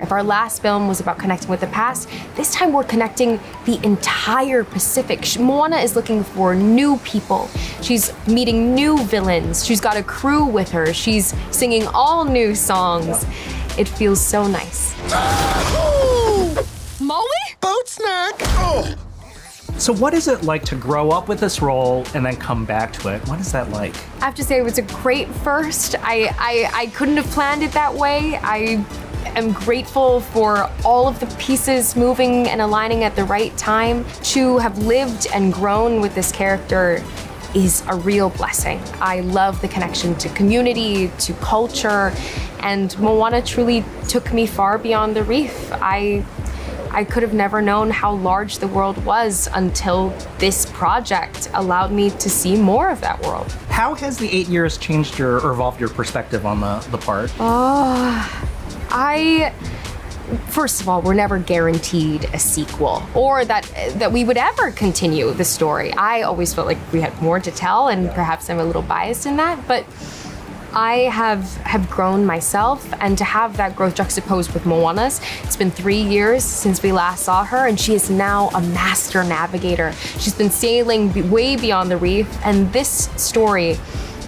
If our last film was about connecting with the past, this time we're connecting the entire Pacific. Moana is looking for new people. She's meeting new villains. She's got a crew with her. She's singing all new songs. It feels so nice. Maui? Boat snack! Oh. So what is it like to grow up with this role and then come back to it? What is that like? I have to say it was a great first. I couldn't have planned it that way. I am grateful for all of the pieces moving and aligning at the right time. To have lived and grown with this character is a real blessing. I love the connection to community, to culture, and Moana truly took me far beyond the reef. I could have never known how large the world was until this project allowed me to see more of that world. How has the 8 years changed or evolved your perspective on the part? First of all, we're never guaranteed a sequel or that we would ever continue the story. I always felt like we had more to tell, and perhaps I'm a little biased in that, but I have grown myself, and to have that growth juxtaposed with Moana's, it's been 3 years since we last saw her, and she is now a master navigator. She's been sailing way beyond the reef, and this story,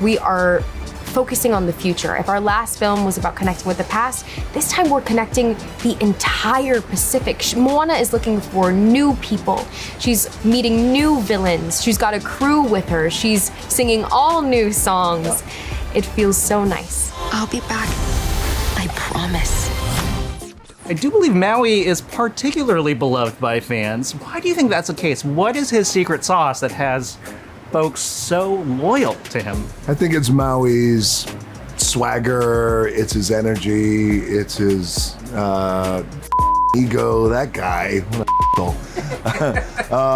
we are focusing on the future. If our last film was about connecting with the past, this time we're connecting the entire Pacific. Moana is looking for new people. She's meeting new villains. She's got a crew with her. She's singing all new songs. It feels so nice. I'll be back. I promise. I do believe Maui is particularly beloved by fans. Why do you think that's the case? What is his secret sauce that has folks so loyal to him? I think it's Maui's swagger, it's his energy, it's his ego, that guy.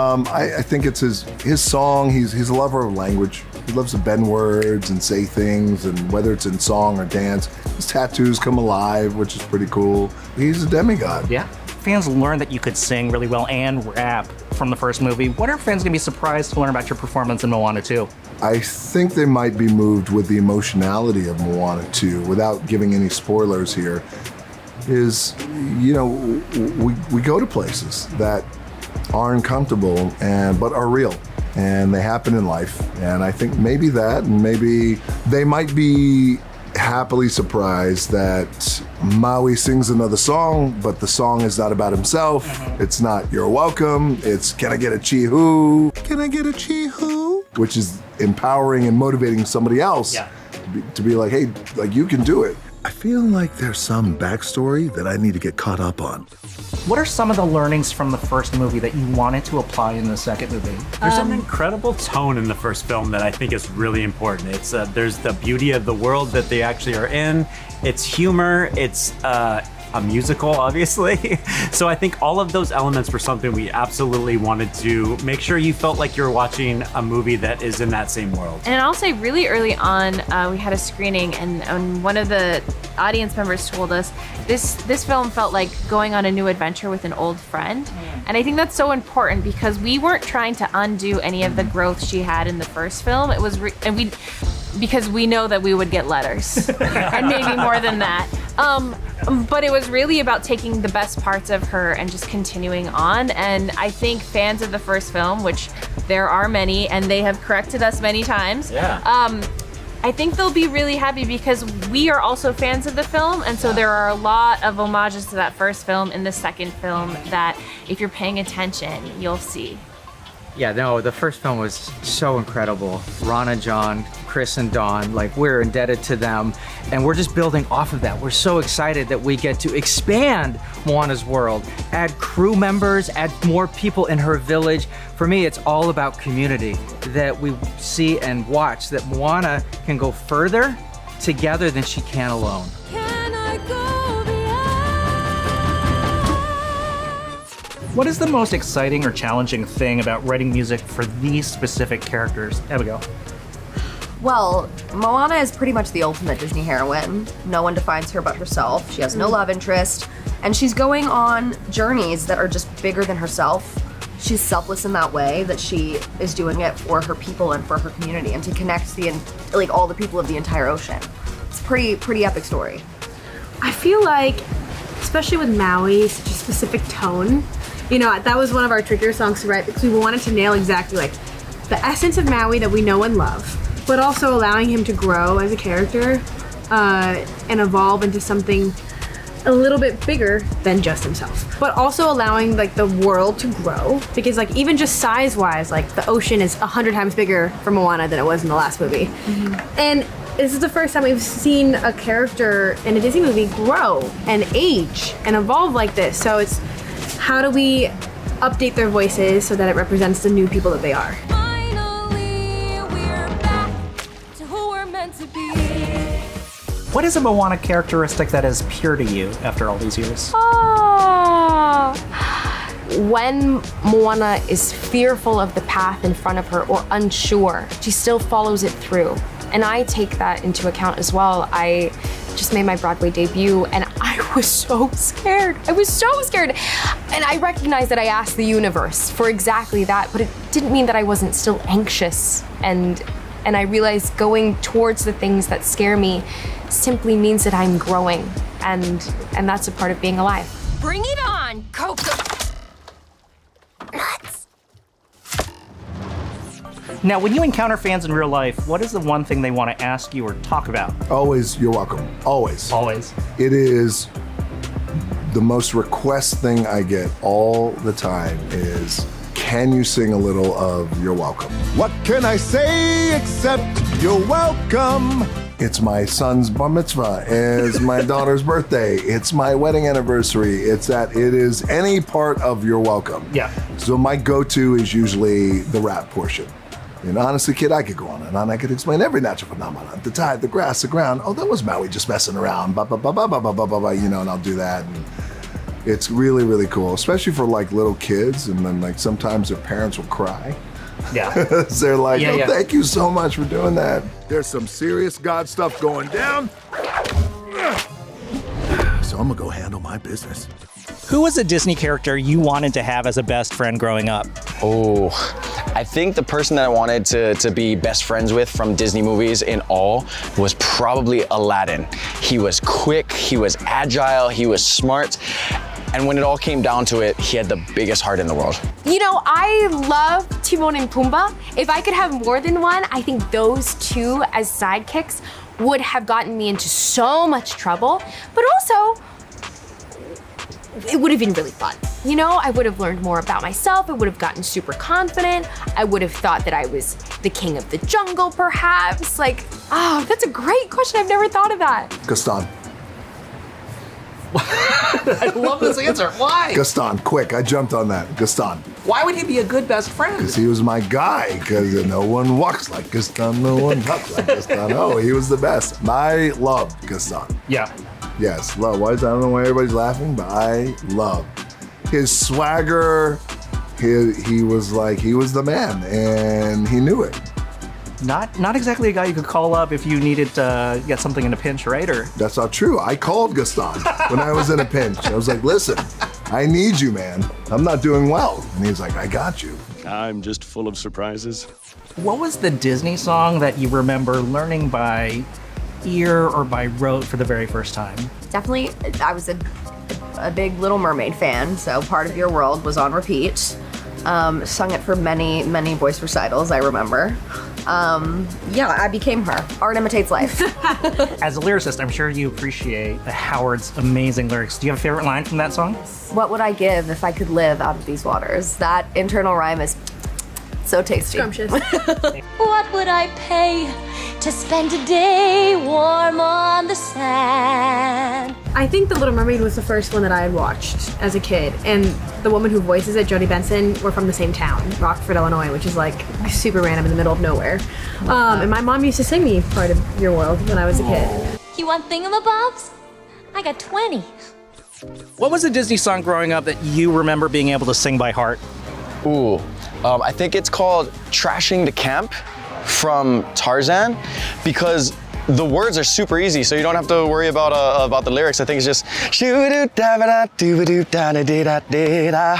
I think it's his song. He's a lover of language. He loves to bend words and say things, and whether it's in song or dance, his tattoos come alive, which is pretty cool. He's a demigod. Yeah. Fans learned that you could sing really well and rap from the first movie. What are fans gonna be surprised to learn about your performance in Moana 2? I think they might be moved with the emotionality of Moana 2, without giving any spoilers here, is, we go to places that aren't comfortable but are real, and they happen in life. And I think maybe that, and maybe they might be happily surprised that Maui sings another song, but the song is not about himself. It's not "You're welcome." It's "Can I get a chee-hoo? Can I get a chee-hoo?" Which is empowering and motivating somebody else to be like, hey, like, you can do it. I feel like there's some backstory that I need to get caught up on. What are some of the learnings from the first movie that you wanted to apply in the second movie? There's an incredible tone in the first film that I think is really important. It's there's the beauty of the world that they actually are in. It's humor. It's a musical, obviously. So I think all of those elements were something we absolutely wanted to make sure you felt like you're watching a movie that is in that same world. And I'll say really early on, we had a screening, and one of the audience members told us this film felt like going on a new adventure with an old friend. And I think that's so important, because we weren't trying to undo any of the growth she had in the first film. It was because we know that we would get letters and maybe more than that. But it was really about taking the best parts of her and just continuing on. And I think fans of the first film, which there are many, and they have corrected us many times, I think they'll be really happy, because we are also fans of the film, and so there are a lot of homages to that first film in the second film that, if you're paying attention, you'll see. Yeah, no, the first film was so incredible. Rana, John, Chris, and Dawn, like, we're indebted to them, and we're just building off of that. We're so excited that we get to expand Moana's world, add crew members, add more people in her village. For me, it's all about community, that we see and watch that Moana can go further together than she can alone. What is the most exciting or challenging thing about writing music for these specific characters? Abigail. Well, Moana is pretty much the ultimate Disney heroine. No one defines her but herself. She has no love interest, and she's going on journeys that are just bigger than herself. She's selfless in that way, that she is doing it for her people and for her community, and to connect all the people of the entire ocean. It's a pretty epic story. I feel like especially with Maui, such a specific tone. You know, that was one of our trickier songs to write because we wanted to nail exactly like the essence of Maui that we know and love, but also allowing him to grow as a character and evolve into something a little bit bigger than just himself, but also allowing like the world to grow, because like even just size wise, like the ocean is 100 times bigger for Moana than it was in the last movie. And this is the first time we've seen a character in a Disney movie grow and age and evolve like this. So it's how do we update their voices so that it represents the new people that they are. Finally, we're back to who we're meant to be. What is a Moana characteristic that is pure to you after all these years? When Moana is fearful of the path in front of her or unsure, she still follows it through. And I take that into account as well. I just made my Broadway debut and I was so scared. I was so scared. And I recognize that I asked the universe for exactly that, but it didn't mean that I wasn't still anxious. And I realized going towards the things that scare me simply means that I'm growing. And that's a part of being alive. Bring it on, Coco. Nuts. Now, when you encounter fans in real life, what is the one thing they want to ask you or talk about? Always, you're welcome. Always. Always. It is the most request thing I get all the time is, can you sing a little of You're Welcome? What can I say except you're welcome? It's my son's bar mitzvah. It's my daughter's birthday. It's my wedding anniversary. It is any part of You're Welcome. Yeah. So my go-to is usually the rap portion. And honestly, kid, I could go on and on. I could explain every natural phenomenon. The tide, the grass, the ground. Oh, that was Maui just messing around. Ba ba ba ba ba ba ba ba. You know, and I'll do that. And it's really, really cool, especially for like little kids. And then like sometimes their parents will cry. Yeah. They're like, Yeah. Thank you so much for doing that. There's some serious God stuff going down. So I'm gonna go handle my business. Who was a Disney character you wanted to have as a best friend growing up? Oh, I think the person that I wanted to be best friends with from Disney movies in all was probably Aladdin. He was quick, he was agile, he was smart. And when it all came down to it, he had the biggest heart in the world. You know, I love Timon and Pumbaa. If I could have more than one, I think those two as sidekicks would have gotten me into so much trouble, but also it would have been really fun. You know, I would have learned more about myself. I would have gotten super confident. I would have thought that I was the king of the jungle, perhaps. Like, oh, that's a great question. I've never thought of that. Gaston. I love this answer. Why? Gaston, quick, I jumped on that. Gaston. Why would he be a good best friend? Because he was my guy, because no one walks like Gaston, no one talks like Gaston. Oh, he was the best. I loved Gaston. Yeah. Yes, love. I don't know why everybody's laughing, but I love his swagger. He was the man, and he knew it. Not exactly a guy you could call up if you needed to get something in a pinch, right? Or That's not true. I called Gaston when I was in a pinch. I was like, listen, I need you, man. I'm not doing well. And he's like, I got you. I'm just full of surprises. what was the Disney song that you remember learning by ear or by rote for the very first time? Definitely, I was a big Little Mermaid fan, so Part of Your World was on repeat. Sung it for many, many voice recitals, I remember. Yeah, I became her. Art imitates life. As a lyricist, I'm sure you appreciate Howard's amazing lyrics. Do you have a favorite line from that song? What would I give if I could live out of these waters? That internal rhyme is so tasty. Scrumptious. What would I pay to spend a day warm on the sand? I think The Little Mermaid was the first one that I had watched as a kid, and the woman who voices it, Jodie Benson, we're from the same town, Rockford, Illinois, which is like super random in the middle of nowhere. And my mom used to sing me Part of Your World when I was a kid. You want thingamabobs? I got 20. What was a Disney song growing up that you remember being able to sing by heart? Ooh, I think it's called Trashing the Camp from Tarzan, because the words are super easy, so you don't have to worry about the lyrics. I think it's just shoo-doo-da-ba-da-doo-ba-doo-da-da-dee-da-dee-da.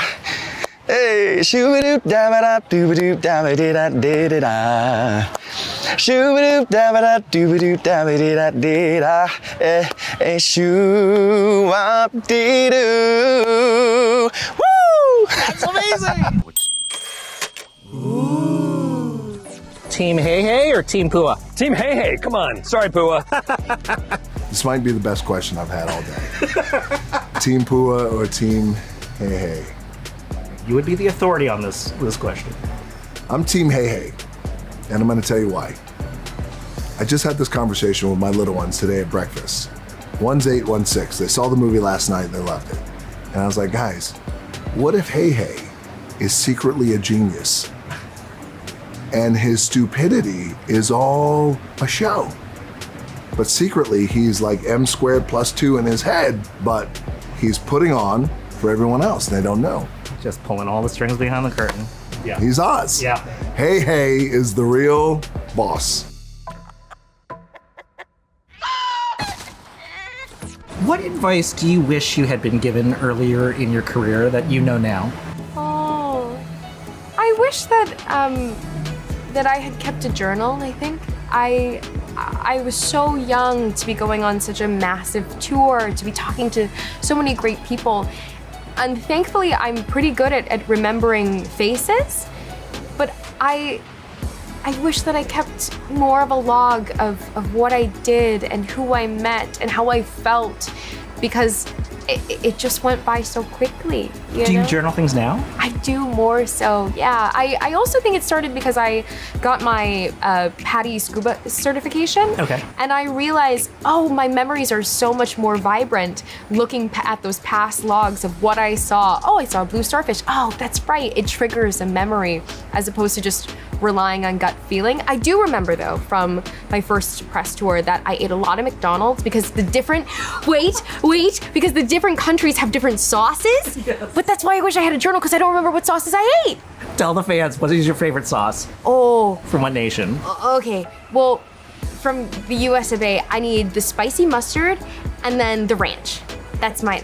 Hey, shoo-ba-doop, da-ba-da, doo-ba-doop, da-ba-dee-da-dee-da-da. Shoo-ba-doop, da-ba-da, doo-ba-doop, da-ba-dee-da-dee-da. Eh, shoo-wop-dee-doo. Woo! That's amazing! Team Hei Hei or Team Pua? Team Hei Hei, come on. Sorry, Pua. This might be the best question I've had all day. Team Pua or Team Hei Hei? You would be the authority on this question. I'm Team Hei Hei, and I'm going to tell you why. I just had this conversation with my little ones today at breakfast. One's 8, one's 6. They saw the movie last night and they loved it. And I was like, guys, what if Hei Hei is secretly a genius and his stupidity is all a show? But secretly, he's like M squared plus 2 in his head, but he's putting on for everyone else, and they don't know. Just pulling all the strings behind the curtain. Yeah. He's Oz. Yeah. Hei Hei is the real boss. What advice do you wish you had been given earlier in your career that you know now? Oh, I wish that that I had kept a journal. I think I was so young to be going on such a massive tour, to be talking to so many great people. And thankfully, I'm pretty good at remembering faces, but I wish that I kept more of a log of what I did and who I met and how I felt, because it just went by so quickly. Do you journal things now? I do more so, yeah. I also think it started because I got my PADI scuba certification. Okay. And I realized, oh, my memories are so much more vibrant looking at those past logs of what I saw. Oh, I saw a blue starfish. Oh, that's right. It triggers a memory as opposed to just relying on gut feeling. I do remember, though, from my first press tour that I ate a lot of McDonald's because the different, because the different countries have different sauces. Yes. But that's why I wish I had a journal, because I don't remember what sauces I ate. Tell the fans, what is your favorite sauce? Oh. From what nation? Okay, well, from the US of A, I need the spicy mustard and then the ranch. That's my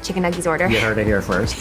chicken nuggets order. You heard it here first.